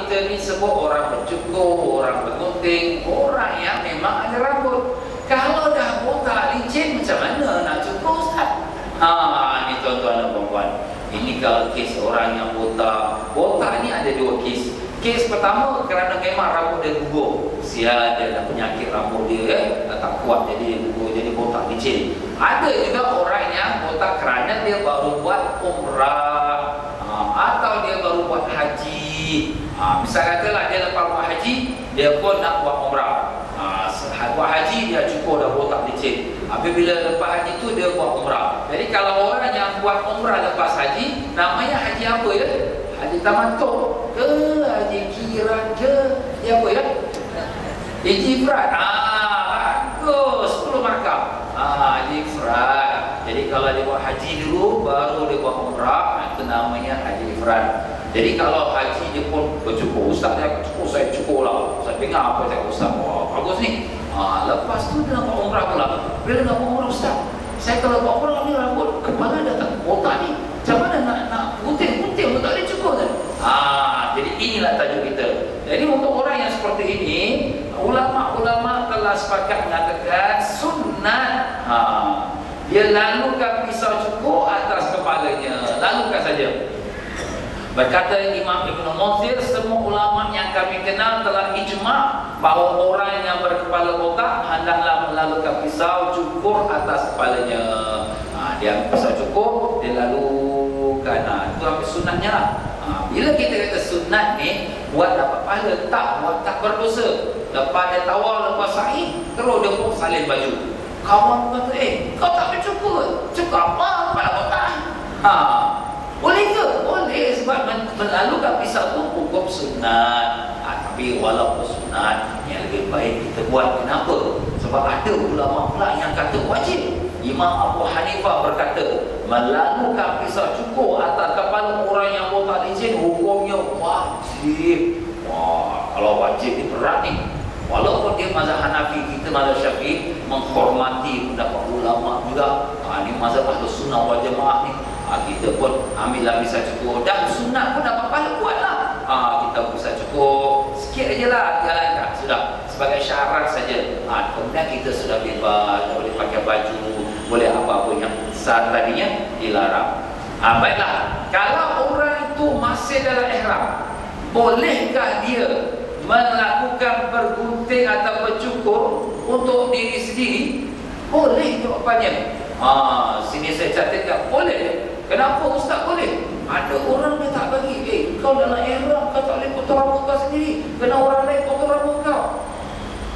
kita ni sebut orang bercukur, orang bergunting, orang yang memang ada rambut. Kalau dah botak licin, macam mana nak cukur, Ustaz? Ni tuan-tuan dan puan-puan, ini kalau kes orang yang botak. Botak ni ada dua kes. Kes pertama kerana memang rambut dia gugur, dia ada penyakit rambut dia tak kuat, jadi dia gugur, jadi botak licin. Ada juga orang yang botak kerana dia baru buat umrah, atau dia baru buat haji. Misal katalah dia lepas buat haji, dia pun nak buat umrah. Buat haji dia cukur dah botak licin. Apabila lepas haji tu dia buat umrah. Jadi kalau orang yang buat umrah lepas haji, namanya haji apa ya? Haji tamattu ke haji kiran ke? Haji apa ya? Haji ifrad. Bagus, 10 markah. Haji ifrad. Jadi kalau dia buat haji dulu baru dia buat umrah, itu namanya haji ifrad. Jadi kalau haji dia pun bercukur, Ustaz dia cukur, saya cukur lah. Saya dengar apa cakap Ustaz, wah bagus ni. Lepas tu dia nak buat umrah pula. Bila nak buat umrah, Ustaz, saya kalau buat umrah ni rambut kepala datang botak ni, macam mana nak gunting pun tak boleh cukur kan? Jadi inilah tajuk kita. Jadi untuk orang yang seperti ini, ulama-ulama telah sepakat mengatakan sunat. Dia lalukan pisau cukur atas kepalanya, lalukan saja. Berkata Imam Ibn Munzir, semua ulama yang kami kenal telah ijma' bahawa orang yang berkepala botak hendaklah melalukan pisau cukur atas kepalanya. Dia ambil pisau cukur, dia lalukan. Itu ambil sunatnya lah. Bila kita kata sunat ni, buat dapat pahala, tak berdosa. Lepas dia tawar, lepas sa'i, terus dia pun salin baju. Kawan kata, kau tak bercukur. Cukur apa? Kepala botak. Boleh ke? Boleh, sebab melalukan pisau tu hukum sunat. Tapi walaupun sunat, yang lebih baik kita buat. Kenapa? Sebab ada ulama pula yang kata wajib. Imam Abu Hanifah berkata, melalukan pisau cukur atas kepala orang yang botak licin hukumnya wajib. Kalau wajib ni berat ni. Walaupun dia mazhab Hanafi, kita mazhab Syafi'i menghormati pendapat ulama juga. Ni mazhab Ahlus Sunnah wal Jamaah ni. Kita pun ambillah pisau cukur, dan sunat pun dapat pahala, buatlah. Kita pisau cukur sikit aja lah, jalankan, sudah sebagai syarat saja. Kemudian kita sudah bebas, boleh pakai baju, boleh apa-apa yang saat tadinya dilarang. Baiklah, kalau orang itu masih dalam ihram, bolehkah dia melakukan bergunting atau bercukur untuk diri sendiri? Boleh jawapannya. Sini saya catatkan, boleh. Kenapa Ustaz boleh? Ada orang dia tak bagi, kau dalam ihram, kau tak boleh potong rambut kau sendiri, kena orang lain potong rambut kau.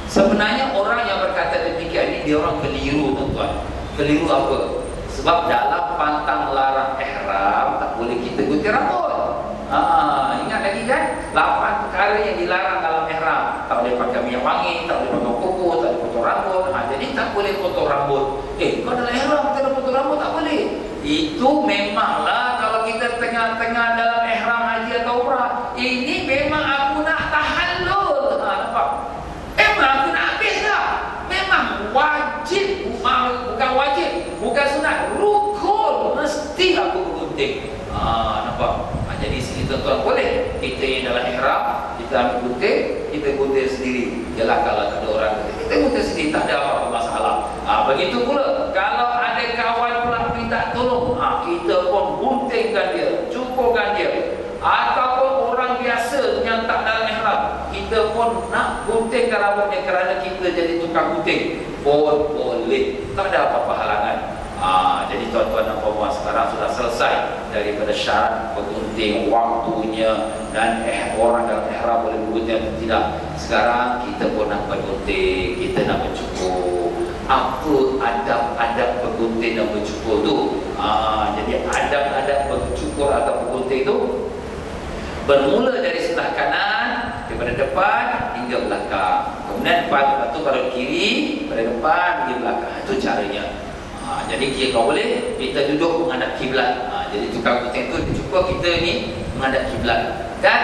Sebenarnya orang yang berkata demikian ini, dia orang keliru, tuan-tuan. Keliru apa? Sebab dalam pantang larang ihram tak boleh kita gunting rambut. Ingat lagi kan? 8 perkara yang dilarang dalam ihram. Tak boleh pakai minyak wangi, tak boleh potong kuku, tak boleh potong rambut. Jadi tak boleh potong rambut. Kau dalam ihram, kita nak potong rambut, tak boleh. Itu memanglah kalau kita tengah-tengah dalam ihram haji atau umrah, ini memang aku nak tahallul. Nampak? Memang aku nak habis dah. Memang wajib, bukan wajib, bukan sunat, rukun, mesti aku gunting. Nampak? Jadi sini tuan-tuan boleh. Kita yang dalam ihram, kita ambil gunting, kita gunting sendiri. Yalah kalau tak ada orang, kita gunting sendiri, tak ada apa-apa masalah. Begitu pula kalau ada kawan pula minta tolong, kita pun guntingkan dia, cukurkan dia. Ataupun orang biasa yang tak dalam ihram, kita pun nak guntingkan rambutnya kerana kita jadi tukang gunting, pun boleh. Tak ada apa-apa halangan. Jadi tuan-tuan dan puan-puan, sekarang sudah selesai daripada syarat bergunting, waktunya, dan orang dalam ihram boleh bergunting atau tidak. Sekarang kita pun nak bergunting, kita nak bercukur. Apa adab-adab bergunting dan bercukur tu? Jadi adab-adab bercukur atau bergunting tu bermula dari sebelah kanan, daripada depan hingga belakang. Kemudian lepas tu pada kiri, pada depan hingga belakang. Itu caranya. Jadi kau boleh kita duduk menghadap kiblat. Jadi tukang gunting tu dicukur, kita ni menghadap kiblat. Dan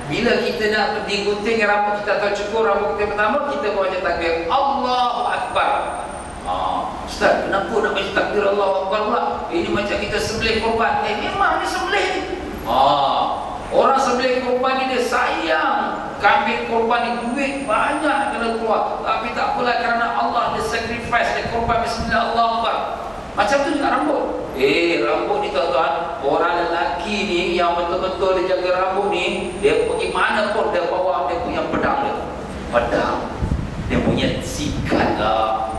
bila kita nak pergi gunting rambut kita atau cukur rambut kita pertama, kita baca takbir Allahu Akbar. Ustaz, kenapa nak baca takbir Allahu Akbar pula? Ini macam kita sembelih korban. Memang ni sembelih ni. Orang sembelih korban ni dia sayang. Kambing korban ni duit banyak kena keluar. Tapi tak apalah, kerana Allah dia sacrifice, dia korban bismillah Allahu Akbar. Macam tu juga rambut. Rambut ni tuan-tuan, orang lelaki ni yang betul-betul dia jaga rambut ni, dia pergi mana pun dia bawa dia punya pedang dia. Pedang. Dia punya sikat lah.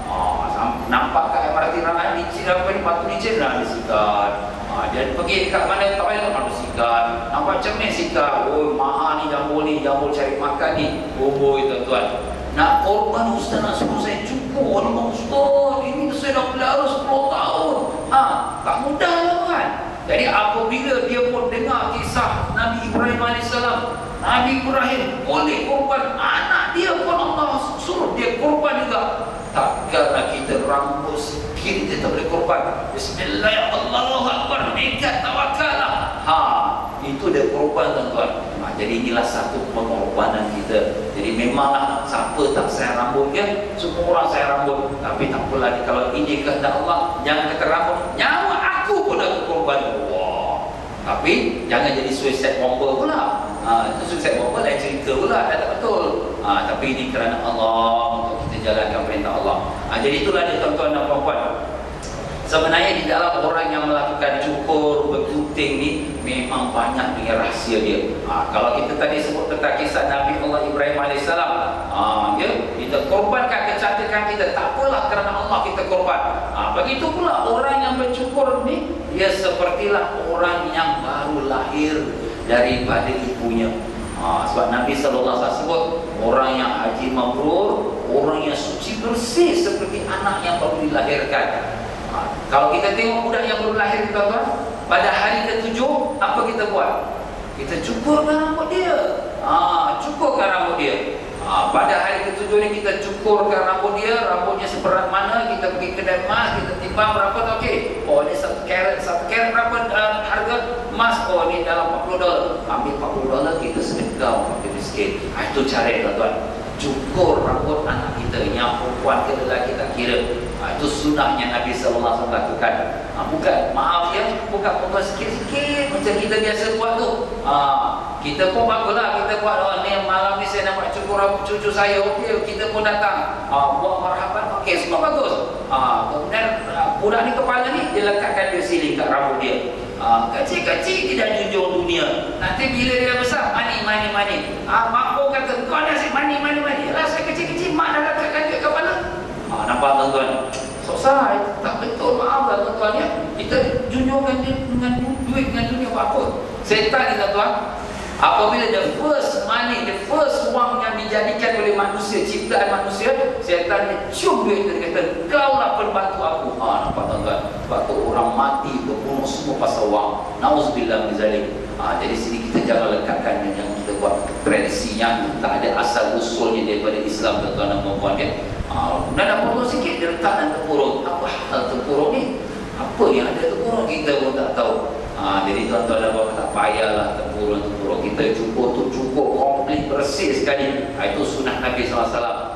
Nampak kat MRT ramai licin apa ni, batu licin lah dia sikat. Dia pergi dekat mana toilet mana sikat. Nampak cermin sikat. Oh, mahal ni jambul cari makan ni. Oh, tuan-tuan. Nak korban ustaz nak suruh saya cukur. Nama ustaz, ini saya dah pelihara 10 tahun. Tak mudah lah kan. Jadi apabila dia pun dengar kisah Nabi Ibrahim AS, Nabi Ibrahim boleh korban anak dia pun Allah suruh dia korban juga. Takkanlah kita rambut sikit kita boleh korban. Bismillahirrahmanirrahim. Nekat tawakal lah. Itu dia korban tuan-tuan. Jadi inilah satu pengorbanan kita. Jadi memanglah siapa tak sayang rambut dia, semua orang sayang rambut. Tapi tak apalah, kalau ini kehendak Allah, jangan kata rambut, nyawa aku pun aku korban. Tapi jangan jadi suicide bomber pula. Itu suicide bomber lain cerita pula, tak betul. Tapi ini kerana Allah, untuk kita jalankan perintah Allah. Jadi itulah dia tuan-tuan dan puan-puan. Sebenarnya di dalam orang yang melakukan cukur, bergunting ni memang banyak dengan rahsia dia. Kalau kita tadi sebut tentang kisah Nabi Allah Ibrahim AS, kita korbankan kecantikan kita, tak apalah kerana Allah kita korban. Begitu pula orang yang bercukur ni, dia sepertilah orang yang baru lahir daripada ibunya. Sebab Nabi SAW sebut orang yang haji mabrur, orang yang suci bersih seperti anak yang baru dilahirkan. Kalau kita tengok budak yang baru lahir, tuan-tuan, pada hari ke-7 apa kita buat? Kita cukurkan rambut dia. Cukurkan rambut dia. Pada hari ke-7 ni kita cukurkan rambut dia. Rambutnya seberat mana, kita pergi kedai emas, kita timbang berapa tu, okey. Oh, ni 1 karat berapa harga emas? Oh, ni dalam $40. Ambil $40, kita sedekah pakai miskin. Itu cara, tuan-tuan. Cukur rambut anak kita, yang perempuan ke lelaki tak kira. Itu sunnahnya Nabi SAW lakukan. Bukan, maaf ya, bukan sikit-sikit macam kita biasa buat tu. Kita pun baguslah, kita buat, ni malam ni saya nak buat cukur rambut cucu saya, okey, kita pun datang buat marhaban, okey, semua bagus. Kemudian budak ni kepala ni, dia lekatkan dia siling kat rambut dia. Kecil-kecil tidak junjung dunia. Nanti bila dia besar, mani. Mak pun kata, kau dah asyik mani. Yalah, saya kecil-kecil, mak dah lekatkan dia kepala. Nampak tuan-tuan? Selesai. Tak betul, maaf lah tuan-tuan ya. Kita junjungkan dia dengan duit, dengan dunia apa. Setan ni tuan-tuan, apabila the first money, the first wang yang dijadikan oleh manusia, ciptaan manusia, setan dia cium duit dia, kata, kau lah pembantu aku. Nampak tuan-tuan? Sebab tu orang mati, berbunuh semua pasal wang. Na'udzubillah min zalik. Jadi sini kita jangan lekatkan yang kita buat tradisinya, tak ada asal usulnya daripada Islam, tuan-tuan dan puan-puan ya. Dan nak potong sikit, dia letak dalam tempurung. Apa hal tempurung ni? Apa yang ada tempurung kita pun tak tahu. Jadi tuan-tuan dan puan-puan, tak payahlah tempurung. Kita cukup komplit bersih sekali. Itu sunnah Nabi SAW.